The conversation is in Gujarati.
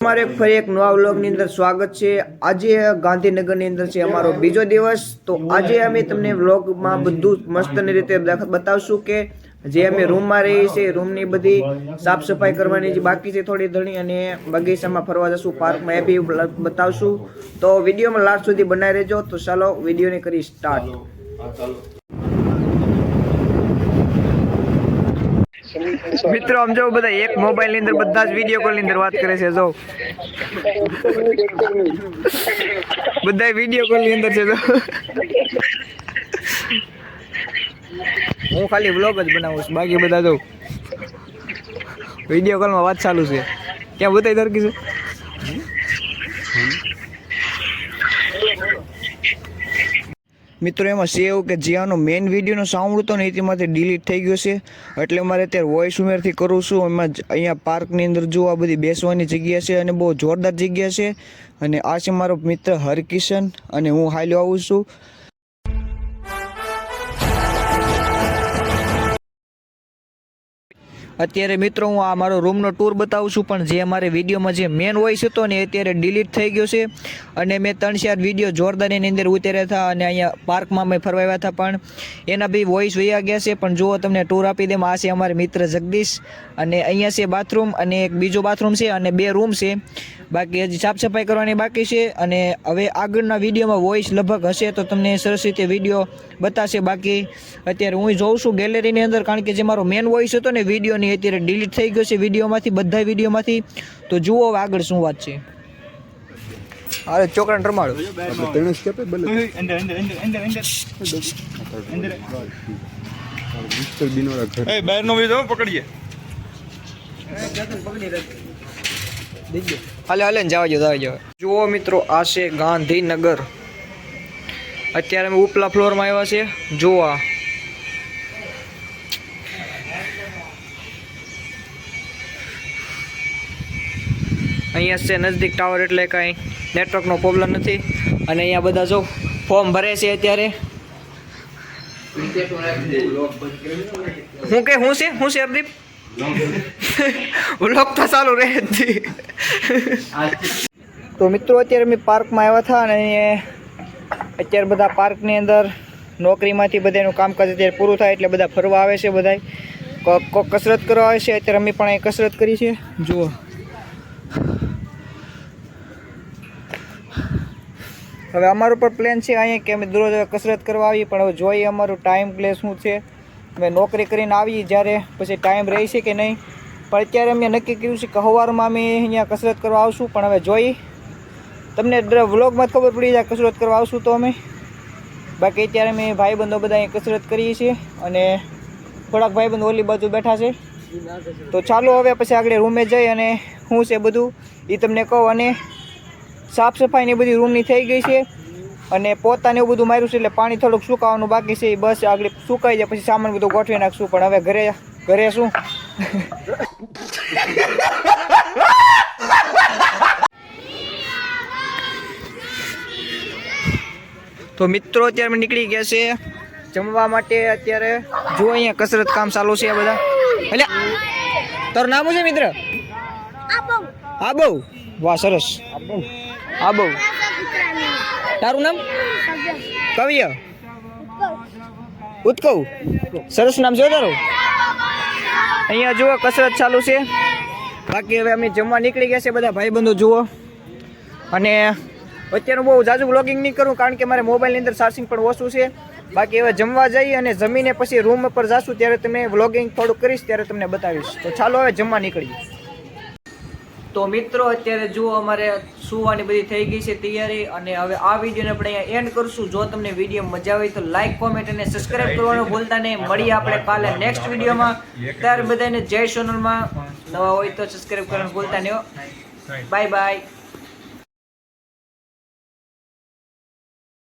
અમારે ફરી એક નવા વ્લોગની અંદર સ્વાગત છે। આજે ગાંધીનગરની અંદર છે અમારો બીજો દિવસ। તો આજે અમે તમને વ્લોગમાં બધું મસ્તની રીતે બતાવશું કે જે અમે રૂમમાં રહીએ છીએ રૂમની બધી સાફ સફાઈ કરવાની જે બાકી છે થોડી ઘણી, અને બગીચામાં ફરવા જશું, પાર્કમાં એ બી બતાવશું। તો વિડીયોમાં લાસ્ટ સુધી બનાવી રહેજો। તો ચાલો વિડીયોને કરી સ્ટાર્ટ। મિત્રો આમ જો બધા એક મોબાઈલ ની અંદર બધા જ વિડીયો કોલ ની અંદર વાત કરે છે। જો બધા વિડીયો કોલ ની અંદર છે। જો હું ખાલી વ્લોગ જ બનાવું છું, બાકી બધા જો વિડીયો કોલમાં વાત ચાલુ છે। ક્યાં બતાવી દરકી છે? મિત્રો એમાં છે એવું કે જ્યાંનો મેઇન વિડીયોનો સાઉન્ડ હતો ને એમાંથી ડિલીટ થઈ ગયો છે, એટલે મારે અત્યારે વોઇસ ઉમેરથી કરું છું। એમાં અહીંયા પાર્કની અંદર જો આ બધી બેસવાની જગ્યા છે અને બહુ જોરદાર જગ્યા છે। અને આ છે મારો મિત્ર હરકિશન અને હું હાલ્યો આવું છું। અત્યારે મિત્રો હું આ મારો રૂમનો ટૂર બતાવું છું, પણ જે અમારે વિડીયોમાં જે મેન વોઇસ હતો ને અત્યારે ડિલીટ થઈ ગયો છે। અને મેં 3-4 વિડીયો જોરદાર એની અંદર ઉતાર્યા હતા, અને અહીંયા પાર્કમાં મેં ફરવા આવ્યા હતા, પણ એના બી વોઇસ વયા ગયા છે। પણ જુઓ તમને ટૂર આપી દે। આ છે અમારે મિત્ર જગદીશ, અને અહીંયા છે બાથરૂમ, અને એક બીજો બાથરૂમ છે, અને 2 રૂમ છે। બાકી હજી સાફ સફાઈ કરવાની બાકી છે। અને હવે આગળના વિડીયોમાં વોઇસ લગભગ હશે તો તમને સરસ રીતે વિડીયો બતાવશે। બાકી અત્યારે હું જોઉં છું ગેલેરીની અંદર, કારણ કે જે મારો મેન વોઇસ હતો ને વિડીયોની અત્યારે ડિલીટ થઈ ગયો છે વિડીયોમાંથી, બધા વિડીયોમાંથી। તો જુઓ આગળ શું વાત છે। અરે છોકરાને રમાડો। હાલે હાલે ને જવા જુઓ મિત્રો, આ છે ગાંધીનગર। અત્યારે અમે ઉપલા ફ્લોરમાં આવ્યા છે। જુઓ અહીંયા છે નજદીક ટાવર, એટલે કાંઈ નેટવર્કનો પ્રોબ્લેમ નથી। અને અહીંયા બધા જો ફોર્મ ભરે છે અત્યારે। શું છે હરદીપ? વ્લોગ તો ચાલુ રહે જ। તો મિત્રો અત્યારે અમે પાર્કમાં આવ્યા હતા, અને અત્યારે બધા પાર્કની અંદર નોકરીમાંથી બધાનું કામકાજ અત્યારે પૂરું થાય એટલે બધા ફરવા આવે છે, બધા કસરત કરવા આવે છે। અત્યારે અમે પણ અહીં કસરત કરી છે। જુઓ હવે અમારો પણ પ્લાન છે અહીંયા કે અમે દરરોજ કસરત કરવા આવીએ, પણ હવે જોઈએ અમારું ટાઈમ પ્લેસ શું છે। અમે નોકરી કરીને આવીએ જ્યારે પછી ટાઈમ રહે છે કે નહીં, પણ અત્યારે અમે નક્કી કર્યું છે કે સવારમાં અમે અહીંયા કસરત કરવા આવશું। પણ હવે જોઈ તમને વ્લોગમાં જ ખબર પડી જાય કસરત કરવા આવશું તો અમે। બાકી અત્યારે અમે ભાઈબંધો બધા અહીં કસરત કરીએ છીએ, અને થોડાક ભાઈબંધો ઓલી બાજુ બેઠા છે। તો ચાલો હવે પછી આગળ રૂમે જઈ અને શું છે બધું એ તમને કહું। અને સાફ સફાઈની બધી રૂમની થઈ ગઈ છે, અને પોતાને એવું બધું માર્યું છે, એટલે પાણી થોડુંક સુકાવાનું બાકી છે। બસ આગળ સુકાઈ જાય પછી સામાન બધું ગોઠવી નાખશું। પણ હવે ઘરે શું તો મિત્રો અત્યારે નીકળી ગયા છે જમવા માટે। અત્યારે જો અહીંયા કસરત કામ ચાલુ છે બધા। એટલે તારું નામ છે મિત્ર? આબવ। વાહ સરસ, આબવ। તારું નામ? કવિય ઉત્કવ। સરસ નામ છે તારું। અહીંયા જુઓ કસરત ચાલુ છે। બાકી હવે અમે જમવા નીકળી ગયા છે બધા ભાઈબંધો જુઓ। અને અત્યારે બહુ જાજુ વ્લોગિંગ નહીં કરું, કારણ કે મારે મોબાઈલની અંદર ચાર્જિંગ પણ ઓછું છે। બાકી હવે જમવા જઈ અને જમીને પછી રૂમ પર જાશું ત્યારે તમે વ્લોગિંગ થોડું કરીશ, ત્યારે તમને બતાવીશ। તો ચાલો હવે જમવા નીકળીએ। તો મિત્રો અત્યારે જુઓ અમારે સુવાની બધી થઈ ગઈ છે તૈયારી, અને હવે આ વિડીયોને આપણે અહીંયા એન્ડ કરશું। જો તમને વિડીયો મજા આવી તો લાઈક, કોમેન્ટ અને સબસ્ક્રાઈબ કરવાનું ભૂલતા નહીં। મળીએ આપણે કાલે નેક્સ્ટ વિડીયોમાં। ત્યારે બધાને જય સોનલમાં, નવા હોય તો સબસ્ક્રાઈબ કરવાનું ભૂલતા નહીં। Bye bye.